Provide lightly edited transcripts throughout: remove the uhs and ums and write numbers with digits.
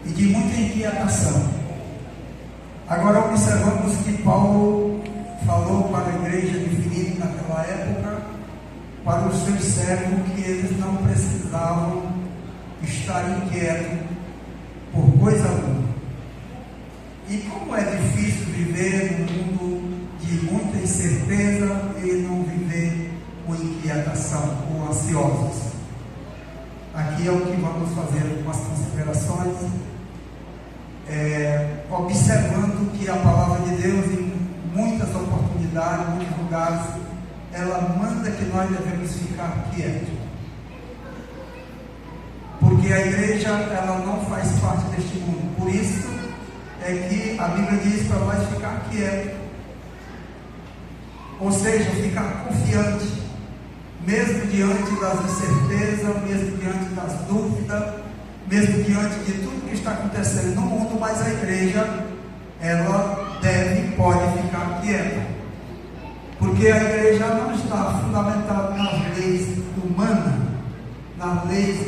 e de muita inquietação. Agora observamos que Paulo falou para a igreja de Filipe naquela época, para os seus servos, que eles não precisavam estar inquietos por coisa alguma. E como é difícil viver num mundo de muita incerteza e não viver com inquietação ou ansiosos. Aqui é o que vamos fazer algumas considerações, observando que a palavra de Deus, em muitas oportunidades, em muitos lugares, ela manda que nós devemos ficar quietos, porque a igreja, ela não faz parte deste mundo. Por isso é que a Bíblia diz para nós ficar quietos, ou seja, ficar confiante, mesmo diante das incertezas, mesmo diante das dúvidas, mesmo diante de tudo que está acontecendo no mundo. Mas a igreja, ela pode ficar quieta, porque a igreja não está fundamentada nas leis humanas, nas leis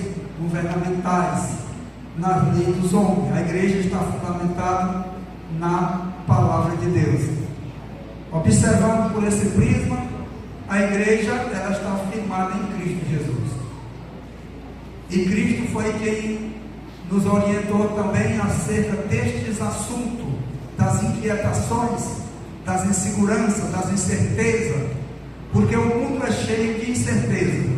governamentais, nas leis dos homens. A igreja está fundamentada na palavra de Deus. Observando por esse prisma, a igreja, ela está firmada em Cristo Jesus, e Cristo foi quem nos orientou também acerca destes assuntos, das inquietações, das inseguranças, das incertezas, porque o mundo é cheio de incerteza.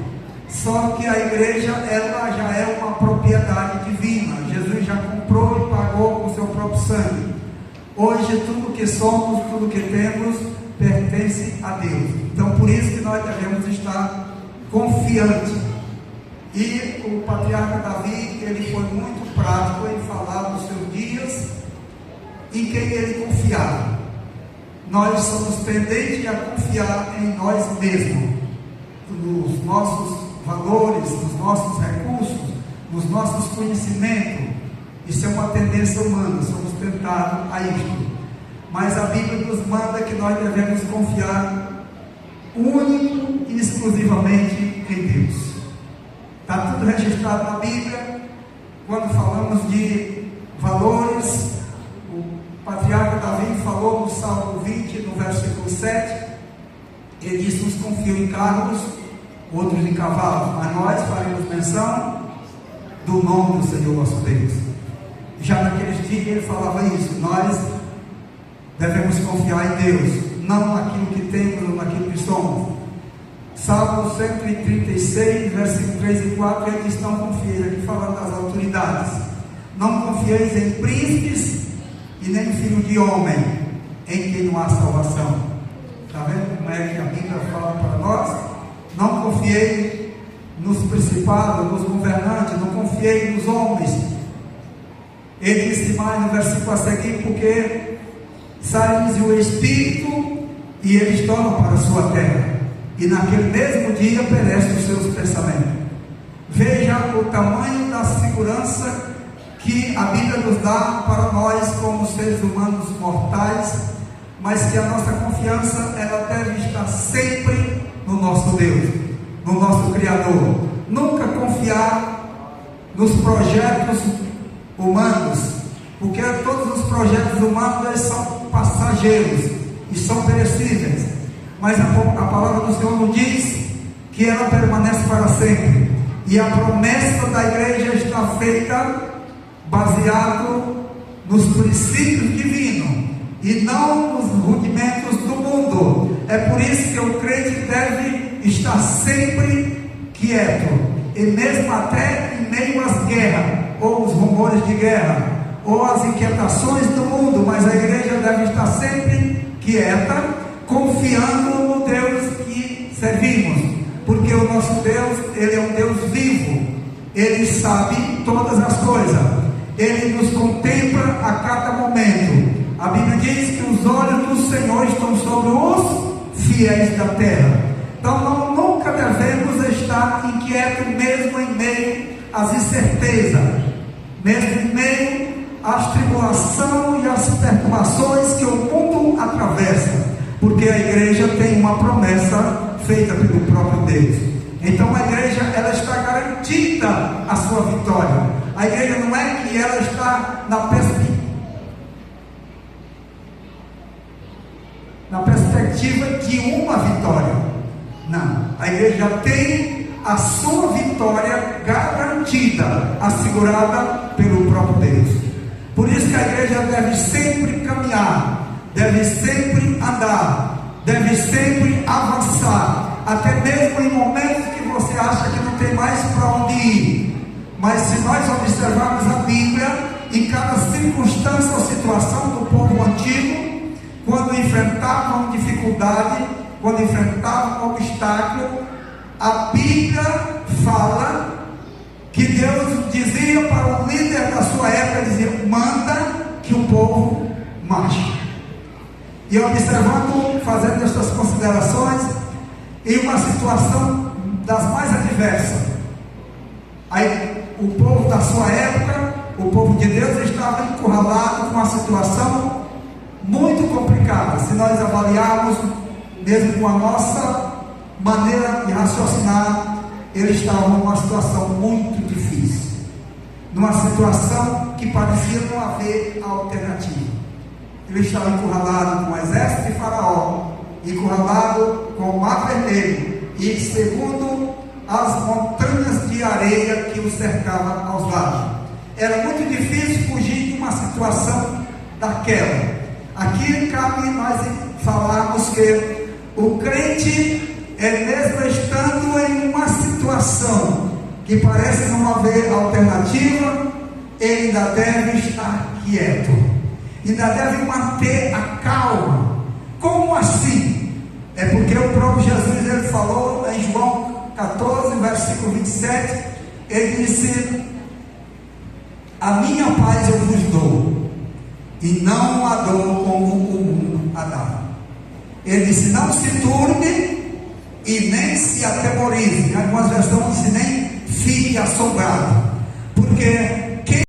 Só que a igreja, ela já é uma propriedade divina. Jesus já comprou e pagou com o seu próprio sangue. Hoje tudo que somos, tudo que temos, pertence a Deus. Então por isso que nós devemos estar confiantes. E o patriarca Davi, ele foi muito prático em falar dos seus dias, em quem ele confiava. Nós somos tendentes a confiar em nós mesmos, nos nossos valores, nos nossos recursos, nos nossos conhecimentos. Isso é uma tendência humana, somos tentados a isto. Mas a Bíblia nos manda que nós devemos confiar único e exclusivamente em Deus. Está tudo registrado na Bíblia. Quando falamos de valores, o patriarca Davi falou no Salmo 20, no versículo 7, ele disse: uns confiam em carros, outros em cavalos, mas nós faremos menção do nome do Senhor nosso Deus. Já naqueles dias ele falava isso: nós devemos confiar em Deus, não naquilo que temos ou naquilo que somos. Salmo 136, versículos 3 e 4, ele diz: não confieis, aqui falando das autoridades, não confieis em príncipes e nem filho de homem, em quem não há salvação. Está vendo como é que a Bíblia fala para nós? Não confiei nos principados, nos governantes, não confiei nos homens. Ele disse mais no versículo a seguir: porque sai-lhes o Espírito e eles tomam para a sua terra, e naquele mesmo dia perecem os seus pensamentos. Veja o tamanho da segurança que a Bíblia nos dá para nós como seres humanos mortais, mas que a nossa confiança, ela deve estar sempre no nosso Deus, no nosso Criador. Nunca confiar nos projetos humanos, porque todos os projetos humanos, eles são passageiros e são perecíveis, mas a palavra do Senhor nos diz que ela permanece para sempre, e a promessa da igreja está feita baseado nos princípios divinos e não nos rudimentos do mundo. É por isso que o crente deve estar sempre quieto, e mesmo até em meio às guerras, ou os rumores de guerra, ou as inquietações do mundo, mas a igreja deve estar sempre quieta, confiando no Deus que servimos, porque o nosso Deus, ele é um Deus vivo, ele sabe todas as coisas, ele nos contempla a cada momento. A Bíblia diz que os olhos do Senhor estão sobre os fiéis da terra. Então nunca devemos estar inquietos, mesmo em meio às incertezas, mesmo em meio às tribulações e às perturbações que o mundo atravessa, porque a igreja tem uma promessa feita pelo próprio Deus. Então a igreja, ela está garantida a sua vitória. A igreja não é que ela está na perspectiva de uma vitória. Não, a igreja já tem a sua vitória garantida, assegurada pelo próprio Deus. Por isso que a igreja deve sempre caminhar, deve sempre andar, deve sempre avançar, até mesmo em momentos que você acha que não tem mais para onde ir. Mas se nós observarmos a Bíblia, em cada circunstância ou situação do povo antigo, quando enfrentavam dificuldade, quando enfrentavam obstáculo, a Bíblia fala que Deus dizia para o líder da sua época, dizia: manda que o povo marche. E observando, fazendo estas considerações, em uma situação das mais adversas, aí o povo da sua época, o povo de Deus, estava encurralado com uma situação muito complicada. Se nós avaliarmos, mesmo com a nossa maneira de raciocinar, eles estavam numa situação muito difícil, numa situação que parecia não haver alternativa. Eles estavam encurralados com o exército de Faraó, encurralados com o Mar Vermelho, e segundo as montanhas de areia que os cercavam aos lados. Era muito difícil fugir de uma situação daquela. Aqui cabe nós falarmos que o crente, mesmo estando em uma situação que parece não haver alternativa, ele ainda deve estar quieto, ainda deve manter a calma. Como assim? É porque o próprio Jesus, ele falou em João 14, versículo 27, ele disse: a minha paz eu vos dou, e não a dou como o mundo a dá. Ele disse: não se turbe e nem se atemorize. Em algumas versões diz: nem fique assombrado, porque